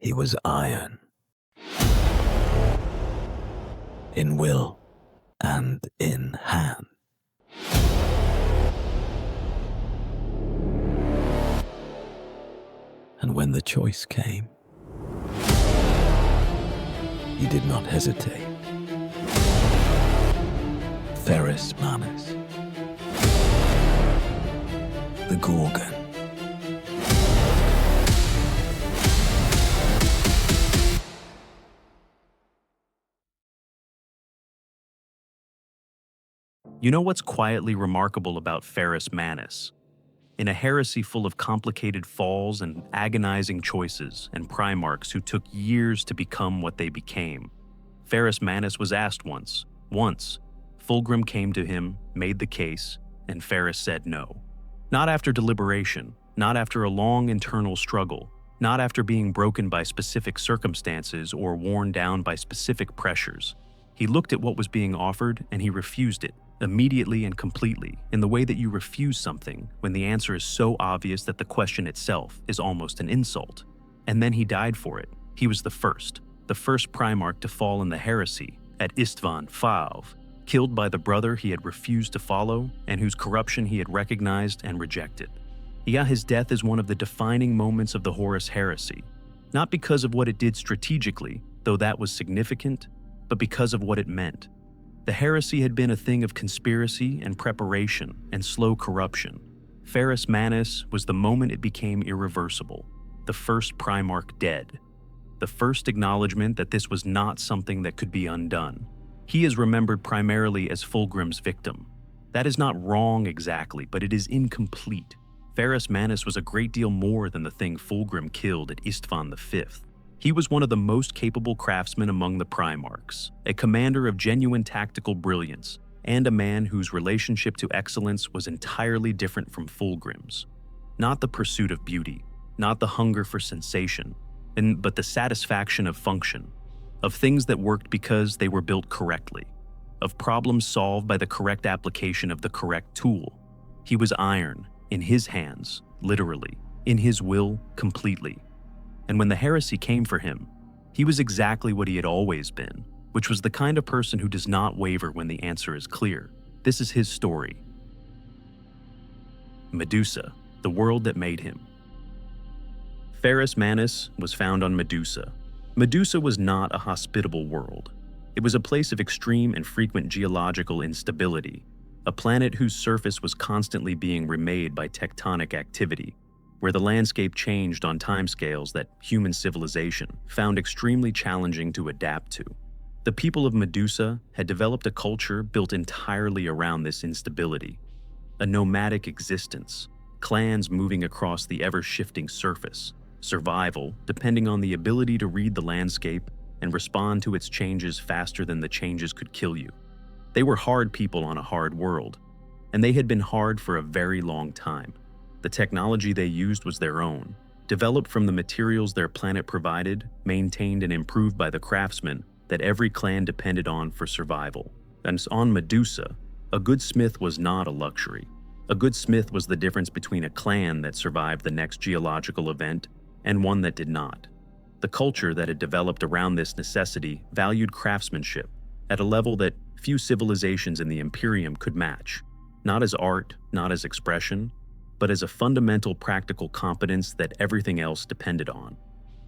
He was iron, in will and in hand. And when the choice came, he did not hesitate. Ferrus Manus, the Gorgon. You know what's quietly remarkable about Ferrus Manus? In a heresy full of complicated falls and agonizing choices and Primarchs who took years to become what they became, Ferrus Manus was asked once. Fulgrim came to him, made the case, and Ferrus said no. Not after deliberation, not after a long internal struggle, not after being broken by specific circumstances or worn down by specific pressures. He looked at what was being offered and he refused it, immediately and completely, in the way that you refuse something when the answer is so obvious that the question itself is almost an insult. And then he died for it. He was the first Primarch to fall in the heresy at Istvaan V, killed by the brother he had refused to follow and whose corruption he had recognized and rejected. His death is one of the defining moments of the Horus Heresy, not because of what it did strategically, though that was significant, but because of what it meant. The heresy had been a thing of conspiracy and preparation and slow corruption. Ferrus Manus was the moment it became irreversible, the first Primarch dead, the first acknowledgement that this was not something that could be undone. He is remembered primarily as Fulgrim's victim. That is not wrong exactly, but it is incomplete. Ferrus Manus was a great deal more than the thing Fulgrim killed at Istvaan V. He was one of the most capable craftsmen among the Primarchs, a commander of genuine tactical brilliance, and a man whose relationship to excellence was entirely different from Fulgrim's. Not the pursuit of beauty, not the hunger for sensation, but the satisfaction of function, of things that worked because they were built correctly, of problems solved by the correct application of the correct tool. He was iron, in his hands, literally, in his will, completely. And when the heresy came for him, he was exactly what he had always been, which was the kind of person who does not waver when the answer is clear. This is his story. Medusa, the world that made him. Ferrus Manus was found on Medusa. Medusa was not a hospitable world. It was a place of extreme and frequent geological instability, a planet whose surface was constantly being remade by tectonic activity, where the landscape changed on timescales that human civilization found extremely challenging to adapt to. The people of Medusa had developed a culture built entirely around this instability, a nomadic existence, clans moving across the ever-shifting surface, survival depending on the ability to read the landscape and respond to its changes faster than the changes could kill you. They were hard people on a hard world, and they had been hard for a very long time. The technology they used was their own, developed from the materials their planet provided, maintained and improved by the craftsmen that every clan depended on for survival. And on Medusa, a good smith was not a luxury. A good smith was the difference between a clan that survived the next geological event and one that did not. The culture that had developed around this necessity valued craftsmanship at a level that few civilizations in the Imperium could match, not as art, not as expression, but as a fundamental practical competence that everything else depended on.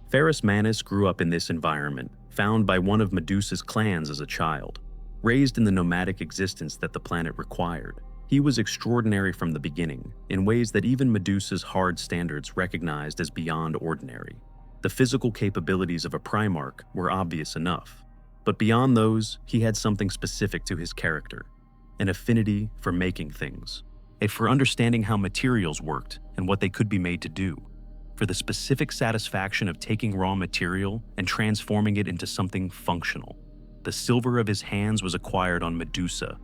Ferrus Manus grew up in this environment, found by one of Medusa's clans as a child, raised in the nomadic existence that the planet required. He was extraordinary from the beginning, in ways that even Medusa's hard standards recognized as beyond ordinary. The physical capabilities of a Primarch were obvious enough, but beyond those, he had something specific to his character, an affinity for making things, for understanding how materials worked and what they could be made to do, for the specific satisfaction of taking raw material and transforming it into something functional. The silver of his hands was acquired on Medusa,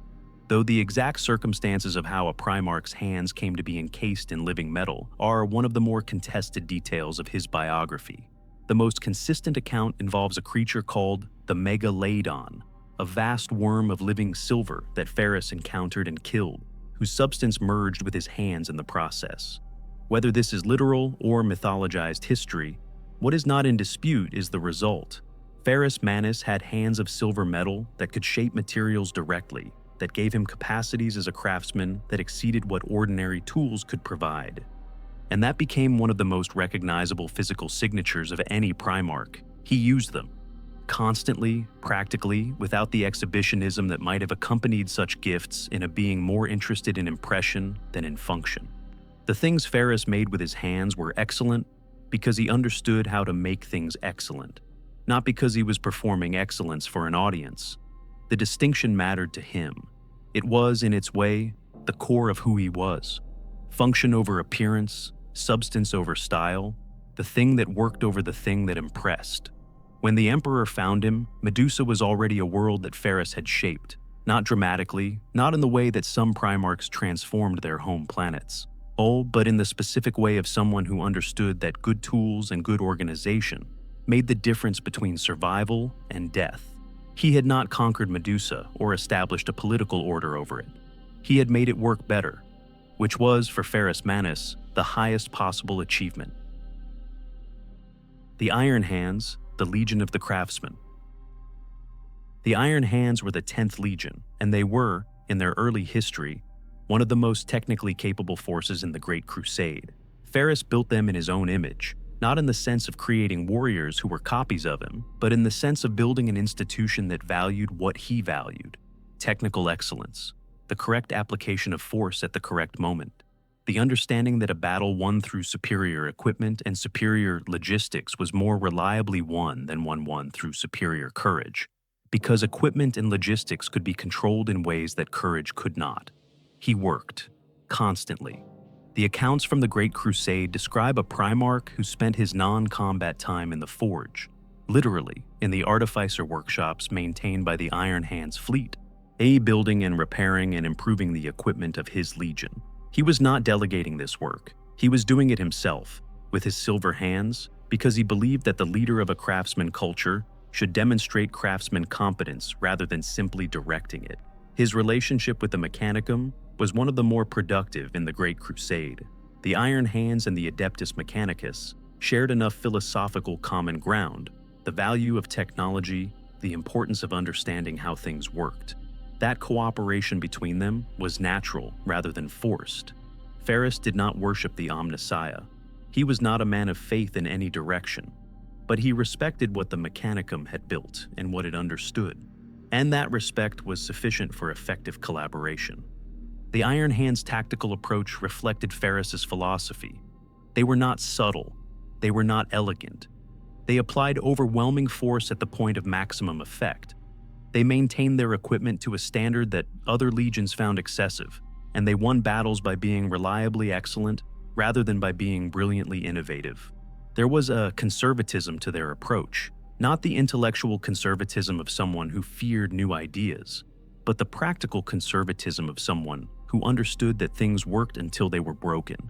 though the exact circumstances of how a Primarch's hands came to be encased in living metal are one of the more contested details of his biography. The most consistent account involves a creature called the Megalodon, a vast worm of living silver that Ferrus encountered and killed, whose substance merged with his hands in the process. Whether this is literal or mythologized history, What is not in dispute is the result. Ferrus Manus had hands of silver metal that could shape materials directly, that gave him capacities as a craftsman that exceeded what ordinary tools could provide. And that became one of the most recognizable physical signatures of any Primarch. He used them, constantly, practically, without the exhibitionism that might have accompanied such gifts in a being more interested in impression than in function. The things Ferrus made with his hands were excellent because he understood how to make things excellent, not because he was performing excellence for an audience. The distinction mattered to him. It was, in its way, the core of who he was. Function over appearance, substance over style, the thing that worked over the thing that impressed. When the Emperor found him, Medusa was already a world that Ferrus had shaped, not dramatically, not in the way that some Primarchs transformed their home planets. Oh, but in the specific way of someone who understood that good tools and good organization made the difference between survival and death. He had not conquered Medusa or established a political order over it. He had made it work better, which was, for Ferrus Manus, the highest possible achievement. The Iron Hands, the Legion of the Craftsman. The Iron Hands were the 10th Legion, and they were, in their early history, one of the most technically capable forces in the Great Crusade. Ferrus built them in his own image, not in the sense of creating warriors who were copies of him, but in the sense of building an institution that valued what he valued: technical excellence, the correct application of force at the correct moment, the understanding that a battle won through superior equipment and superior logistics was more reliably won than one won through superior courage, because equipment and logistics could be controlled in ways that courage could not. He worked, constantly. The accounts from the Great Crusade describe a Primarch who spent his non-combat time in the forge, literally in the artificer workshops maintained by the Iron Hands fleet, building and repairing and improving the equipment of his legion. He was not delegating this work. He was doing it himself, with his silver hands, because he believed that the leader of a craftsman culture should demonstrate craftsman competence rather than simply directing it. His relationship with the Mechanicum was one of the more productive in the Great Crusade. The Iron Hands and the Adeptus Mechanicus shared enough philosophical common ground, the value of technology, the importance of understanding how things worked. That cooperation between them was natural rather than forced. Ferrus did not worship the Omnissiah. He was not a man of faith in any direction, but he respected what the Mechanicum had built and what it understood, and that respect was sufficient for effective collaboration. The Iron Hands' tactical approach reflected Ferrus's philosophy. They were not subtle. They were not elegant. They applied overwhelming force at the point of maximum effect. They maintained their equipment to a standard that other legions found excessive, and they won battles by being reliably excellent rather than by being brilliantly innovative. There was a conservatism to their approach, not the intellectual conservatism of someone who feared new ideas, but the practical conservatism of someone who understood that things worked until they were broken,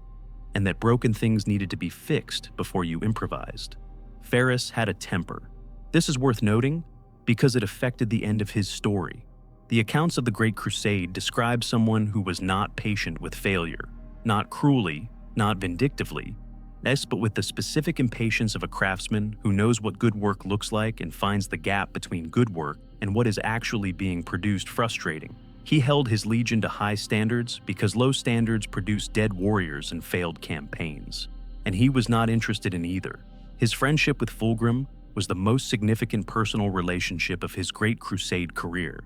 and that broken things needed to be fixed before you improvised. Ferrus had a temper. This is worth noting because it affected the end of his story. The accounts of the Great Crusade describe someone who was not patient with failure, not cruelly, not vindictively, but with the specific impatience of a craftsman who knows what good work looks like and finds the gap between good work and what is actually being produced frustrating. He held his legion to high standards because low standards produce dead warriors and failed campaigns, and he was not interested in either. His friendship with Fulgrim was the most significant personal relationship of his Great Crusade career,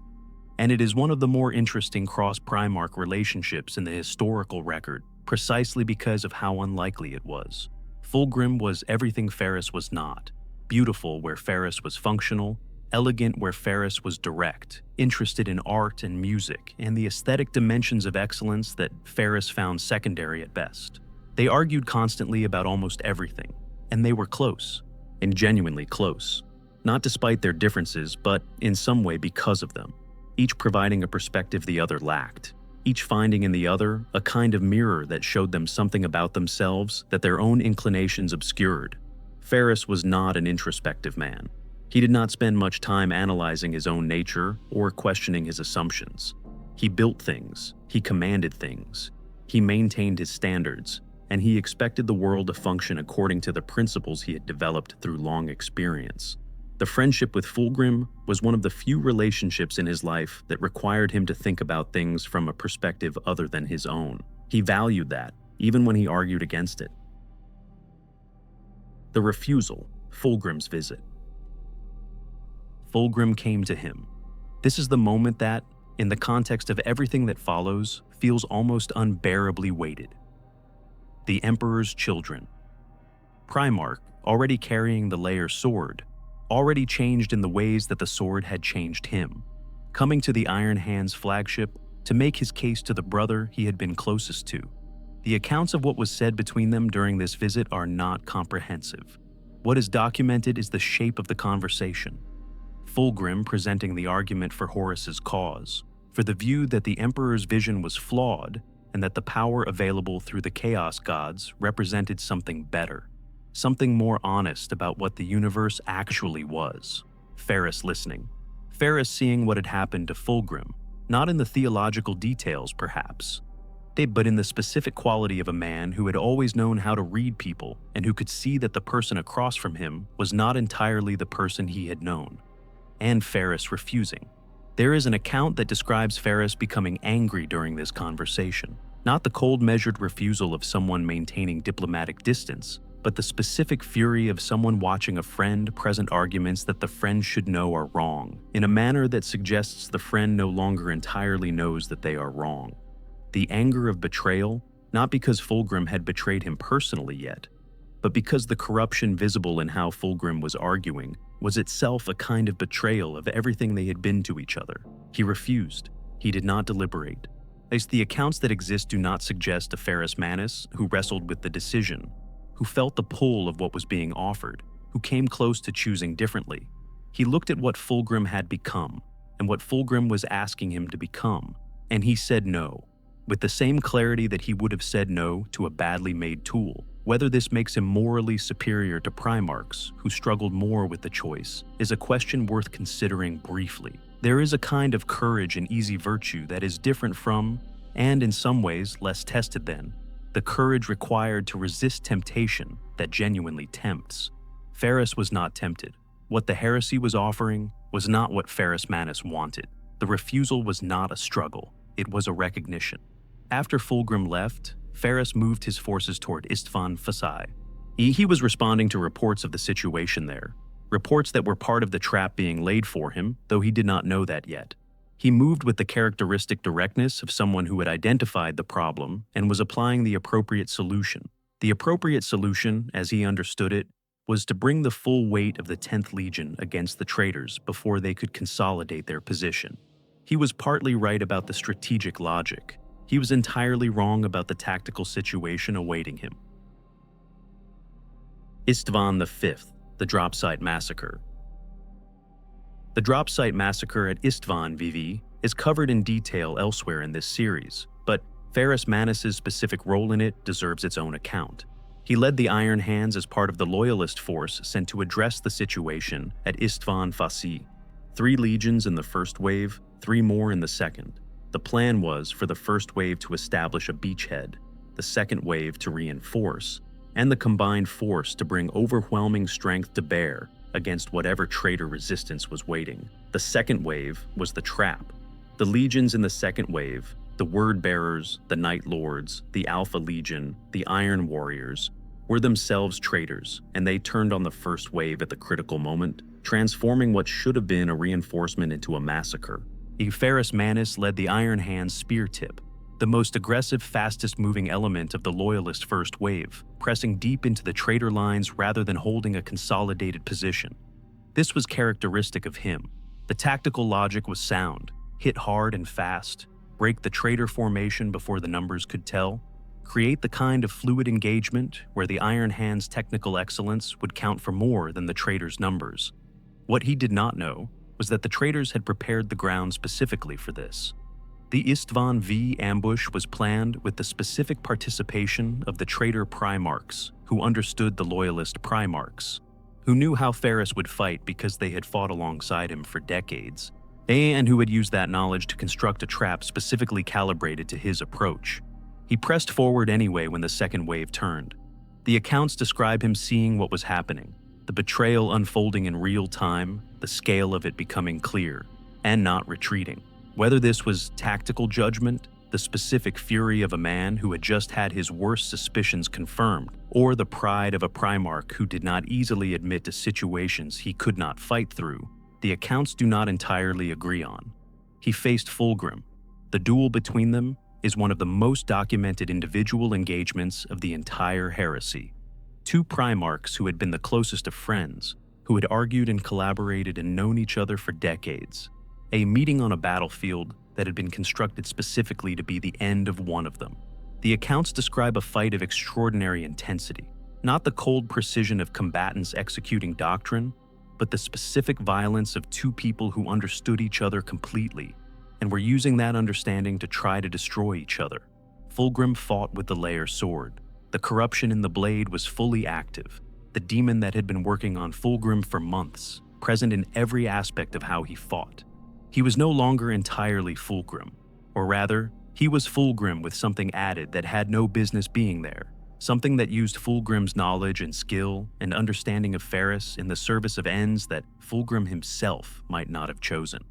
and it is one of the more interesting cross-Primarch relationships in the historical record, precisely because of how unlikely it was. Fulgrim was everything Ferrus was not: beautiful where Ferrus was functional, elegant where Ferrus was direct, interested in art and music and the aesthetic dimensions of excellence that Ferrus found secondary at best. They argued constantly about almost everything, and they were close, and genuinely close, not despite their differences, but in some way because of them, each providing a perspective the other lacked, each finding in the other a kind of mirror that showed them something about themselves that their own inclinations obscured. Ferrus was not an introspective man. He did not spend much time analyzing his own nature or questioning his assumptions. He built things, he commanded things, he maintained his standards, and he expected the world to function according to the principles he had developed through long experience. The friendship with Fulgrim was one of the few relationships in his life that required him to think about things from a perspective other than his own. He valued that, even when he argued against it. The Refusal, Fulgrim's visit. Fulgrim came to him. This is the moment that, in the context of everything that follows, feels almost unbearably weighted. The Emperor's children. Primarch, already carrying the Layer sword, already changed in the ways that the sword had changed him, coming to the Iron Hand's flagship to make his case to the brother he had been closest to. The accounts of what was said between them during this visit are not comprehensive. What is documented is the shape of the conversation. Fulgrim presenting the argument for Horus's cause, for the view that the Emperor's vision was flawed and that the power available through the Chaos Gods represented something better, something more honest about what the universe actually was. Ferrus listening. Ferrus seeing what had happened to Fulgrim, not in the theological details perhaps, but in the specific quality of a man who had always known how to read people and who could see that the person across from him was not entirely the person he had known. And Ferrus refusing. There is an account that describes Ferrus becoming angry during this conversation, not the cold measured refusal of someone maintaining diplomatic distance, but the specific fury of someone watching a friend present arguments that the friend should know are wrong, in a manner that suggests the friend no longer entirely knows that they are wrong. The anger of betrayal, not because Fulgrim had betrayed him personally yet, but because the corruption visible in how Fulgrim was arguing was itself a kind of betrayal of everything they had been to each other. He refused. He did not deliberate. As the accounts that exist do not suggest a Ferrus Manus who wrestled with the decision, who felt the pull of what was being offered, who came close to choosing differently. He looked at what Fulgrim had become, and what Fulgrim was asking him to become, and he said no, with the same clarity that he would have said no to a badly made tool. Whether this makes him morally superior to Primarchs, who struggled more with the choice, is a question worth considering briefly. There is a kind of courage and easy virtue that is different from, and in some ways less tested than, the courage required to resist temptation that genuinely tempts. Ferrus was not tempted. What the heresy was offering was not what Ferrus Manus wanted. The refusal was not a struggle, it was a recognition. After Fulgrim left, Ferrus moved his forces toward Istvaan V. He was responding to reports of the situation there, reports that were part of the trap being laid for him, though he did not know that yet. He moved with the characteristic directness of someone who had identified the problem and was applying the appropriate solution. The appropriate solution, as he understood it, was to bring the full weight of the 10th Legion against the traitors before they could consolidate their position. He was partly right about the strategic logic. He was entirely wrong about the tactical situation awaiting him. Istvaan V, the Dropsite Massacre. The Dropsite Massacre at Istvaan V is covered in detail elsewhere in this series, but Ferrus Manus' specific role in it deserves its own account. He led the Iron Hands as part of the Loyalist force sent to address the situation at Istvaan V. 3 legions in the first wave, 3 more in the second. The plan was for the first wave to establish a beachhead, the second wave to reinforce, and the combined force to bring overwhelming strength to bear against whatever traitor resistance was waiting. The second wave was the trap. The legions in the second wave, the Word Bearers, the Night Lords, the Alpha Legion, the Iron Warriors, were themselves traitors, and they turned on the first wave at the critical moment, transforming what should have been a reinforcement into a massacre. Ferrus Manus led the Iron Hand's spear tip, the most aggressive, fastest-moving element of the Loyalist first wave, pressing deep into the traitor lines rather than holding a consolidated position. This was characteristic of him. The tactical logic was sound: hit hard and fast, break the traitor formation before the numbers could tell, create the kind of fluid engagement where the Iron Hand's technical excellence would count for more than the traitors' numbers. What he did not know was that the traitors had prepared the ground specifically for this. The Istvaan V ambush was planned with the specific participation of the traitor Primarchs, who understood the Loyalist Primarchs, who knew how Ferrus would fight because they had fought alongside him for decades, and who had used that knowledge to construct a trap specifically calibrated to his approach. He pressed forward anyway when the second wave turned. The accounts describe him seeing what was happening, the betrayal unfolding in real time, the scale of it becoming clear, and not retreating. Whether this was tactical judgment, the specific fury of a man who had just had his worst suspicions confirmed, or the pride of a Primarch who did not easily admit to situations he could not fight through, the accounts do not entirely agree on. He faced Fulgrim. The duel between them is one of the most documented individual engagements of the entire heresy. Two Primarchs who had been the closest of friends, who had argued and collaborated and known each other for decades. A meeting on a battlefield that had been constructed specifically to be the end of one of them. The accounts describe a fight of extraordinary intensity, not the cold precision of combatants executing doctrine, but the specific violence of two people who understood each other completely and were using that understanding to try to destroy each other. Fulgrim fought with the Layer's sword. The corruption in the blade was fully active, the demon that had been working on Fulgrim for months, present in every aspect of how he fought. He was no longer entirely Fulgrim, or rather, he was Fulgrim with something added that had no business being there, something that used Fulgrim's knowledge and skill and understanding of Ferrus in the service of ends that Fulgrim himself might not have chosen.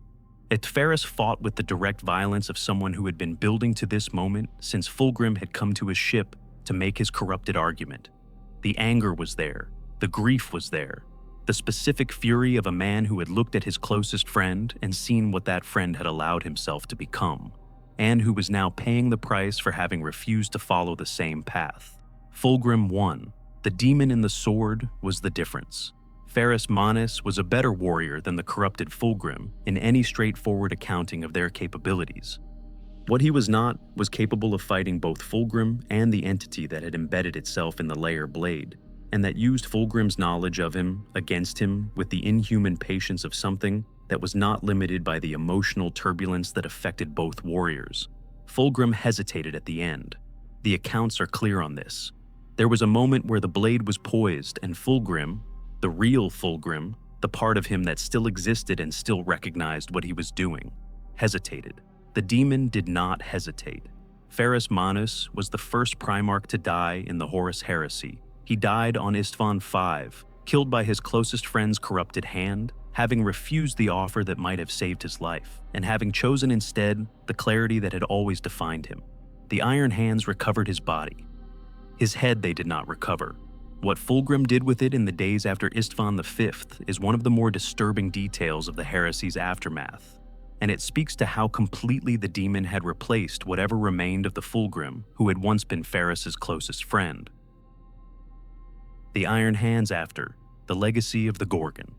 Ferrus fought with the direct violence of someone who had been building to this moment since Fulgrim had come to his ship to make his corrupted argument. The anger was there, the grief was there, the specific fury of a man who had looked at his closest friend and seen what that friend had allowed himself to become, and who was now paying the price for having refused to follow the same path. Fulgrim won. The demon in the sword was the difference. Ferrus Manus was a better warrior than the corrupted Fulgrim in any straightforward accounting of their capabilities. What he was not was capable of fighting both Fulgrim and the entity that had embedded itself in the Layer blade, and that used Fulgrim's knowledge of him against him with the inhuman patience of something that was not limited by the emotional turbulence that affected both warriors. Fulgrim hesitated at the end. The accounts are clear on this. There was a moment where the blade was poised and Fulgrim, the real Fulgrim, the part of him that still existed and still recognized what he was doing, hesitated. The demon did not hesitate. Ferrus Manus was the first Primarch to die in the Horus Heresy. He died on Istvaan V, killed by his closest friend's corrupted hand, having refused the offer that might have saved his life, and having chosen instead the clarity that had always defined him. The Iron Hands recovered his body. His head they did not recover. What Fulgrim did with it in the days after Istvaan V is one of the more disturbing details of the heresy's aftermath, and it speaks to how completely the demon had replaced whatever remained of the Fulgrim who had once been Ferrus's closest friend. The Iron Hands after, the legacy of the Gorgon.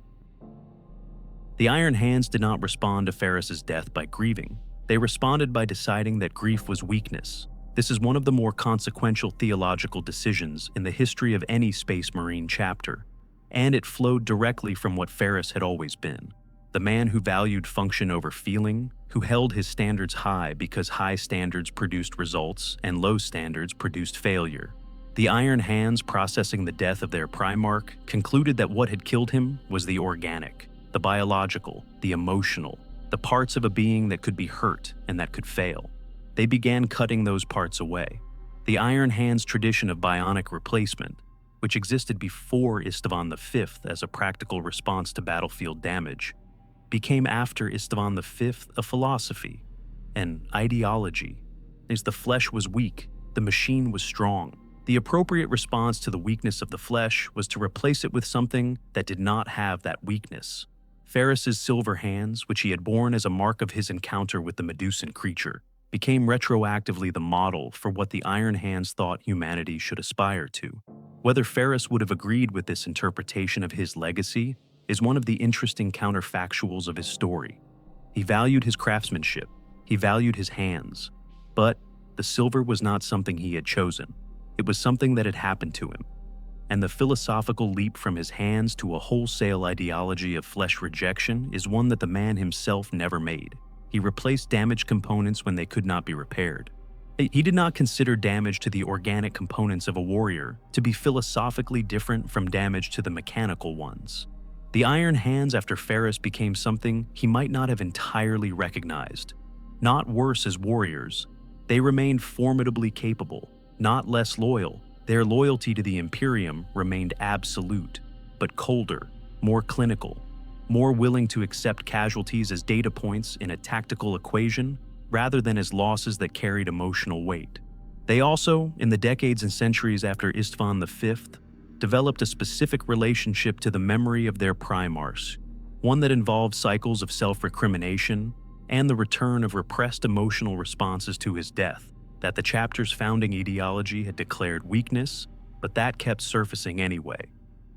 The Iron Hands did not respond to Ferrus's death by grieving. They responded by deciding that grief was weakness. This is one of the more consequential theological decisions in the history of any Space Marine chapter, and it flowed directly from what Ferrus had always been. The man who valued function over feeling, who held his standards high because high standards produced results and low standards produced failure. The Iron Hands, processing the death of their Primarch, concluded that what had killed him was the organic, the biological, the emotional, the parts of a being that could be hurt and that could fail. They began cutting those parts away. The Iron Hands tradition of bionic replacement, which existed before Istvaan V as a practical response to battlefield damage, became after Istvaan V a philosophy, an ideology. As the flesh was weak, the machine was strong. The appropriate response to the weakness of the flesh was to replace it with something that did not have that weakness. Ferrus's silver hands, which he had borne as a mark of his encounter with the Medusan creature, became retroactively the model for what the Iron Hands thought humanity should aspire to. Whether Ferrus would have agreed with this interpretation of his legacy is one of the interesting counterfactuals of his story. He valued his craftsmanship, he valued his hands, but the silver was not something he had chosen. It was something that had happened to him, and the philosophical leap from his hands to a wholesale ideology of flesh rejection is one that the man himself never made. He replaced damaged components when they could not be repaired. He did not consider damage to the organic components of a warrior to be philosophically different from damage to the mechanical ones. The Iron Hands after Ferrus became something he might not have entirely recognized. Not worse as warriors, They remained formidably capable, not less loyal. Their loyalty to the Imperium remained absolute, but colder, more clinical, more willing to accept casualties as data points in a tactical equation rather than as losses that carried emotional weight. They also, in the decades and centuries after Istvaan V, developed a specific relationship to the memory of their Primarchs, one that involved cycles of self-recrimination and the return of repressed emotional responses to his death that the chapter's founding ideology had declared weakness, but that kept surfacing anyway.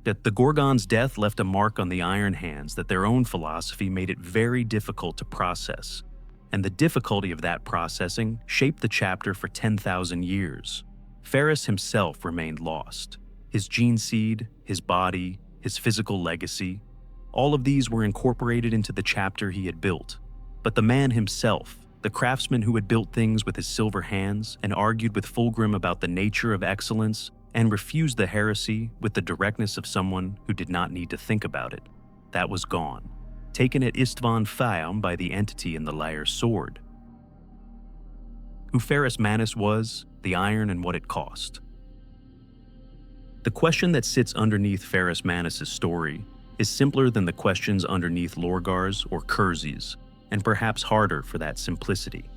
That the Gorgon's death left a mark on the Iron Hands that their own philosophy made it very difficult to process, and the difficulty of that processing shaped the chapter for 10,000 years. Ferrus himself remained lost. His gene seed, his body, his physical legacy, all of these were incorporated into the chapter he had built. But the man himself, the craftsman who had built things with his silver hands and argued with Fulgrim about the nature of excellence and refused the heresy with the directness of someone who did not need to think about it, that was gone, taken at Istvaan V by the entity in the liar's sword. Who Ferrus Manus was, the iron and what it cost. The question that sits underneath Ferrus Manus' story is simpler than the questions underneath Lorgar's or Kersey's, and perhaps harder for that simplicity.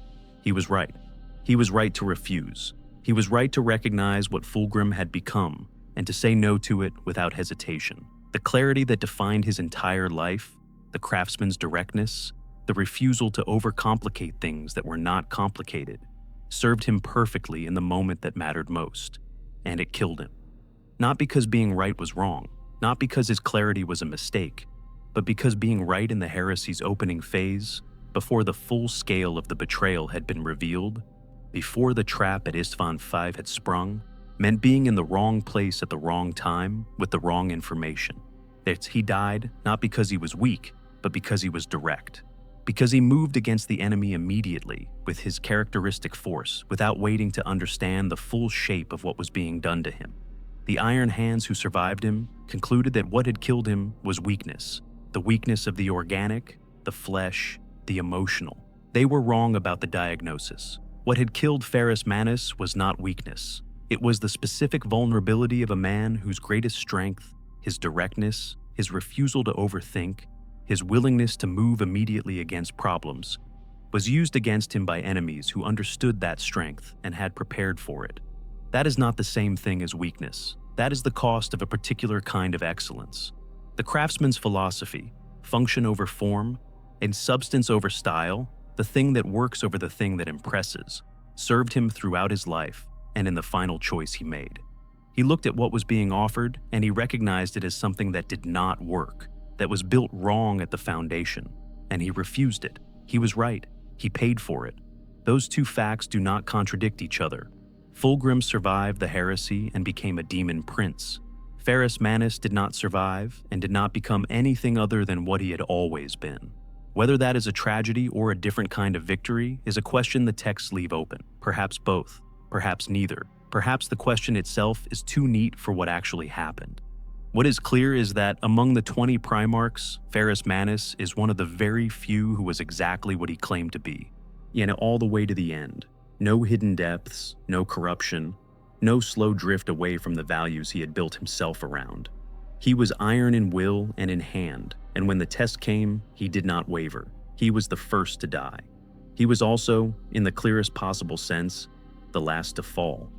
He was right. He was right to refuse. He was right to recognize what Fulgrim had become and to say no to it without hesitation. The clarity that defined his entire life, the craftsman's directness, the refusal to overcomplicate things that were not complicated, served him perfectly in the moment that mattered most, and it killed him. Not because being right was wrong, not because his clarity was a mistake, but because being right in the heresy's opening phase, before the full scale of the betrayal had been revealed, before the trap at Istvaan V had sprung, meant being in the wrong place at the wrong time with the wrong information. That he died not because he was weak, but because he was direct. Because he moved against the enemy immediately with his characteristic force without waiting to understand the full shape of what was being done to him. The Iron Hands who survived him concluded that what had killed him was weakness. The weakness of the organic, the flesh, the emotional. They were wrong about the diagnosis. What had killed Ferrus Manus was not weakness. It was the specific vulnerability of a man whose greatest strength, his directness, his refusal to overthink, his willingness to move immediately against problems, was used against him by enemies who understood that strength and had prepared for it. That is not the same thing as weakness. That is the cost of a particular kind of excellence. The craftsman's philosophy, function over form, and substance over style, the thing that works over the thing that impresses, served him throughout his life and in the final choice he made. He looked at what was being offered and he recognized it as something that did not work, that was built wrong at the foundation, and he refused it. He was right. He paid for it. Those two facts do not contradict each other. Fulgrim survived the heresy and became a demon prince. Ferrus Manus did not survive and did not become anything other than what he had always been. Whether that is a tragedy or a different kind of victory is a question the texts leave open. Perhaps both, perhaps neither. Perhaps the question itself is too neat for what actually happened. What is clear is that among the 20 Primarchs, Ferrus Manus is one of the very few who was exactly what he claimed to be. All the way to the end. No hidden depths, no corruption, no slow drift away from the values he had built himself around. He was iron in will and in hand, and when the test came, he did not waver. He was the first to die. He was also, in the clearest possible sense, the last to fall.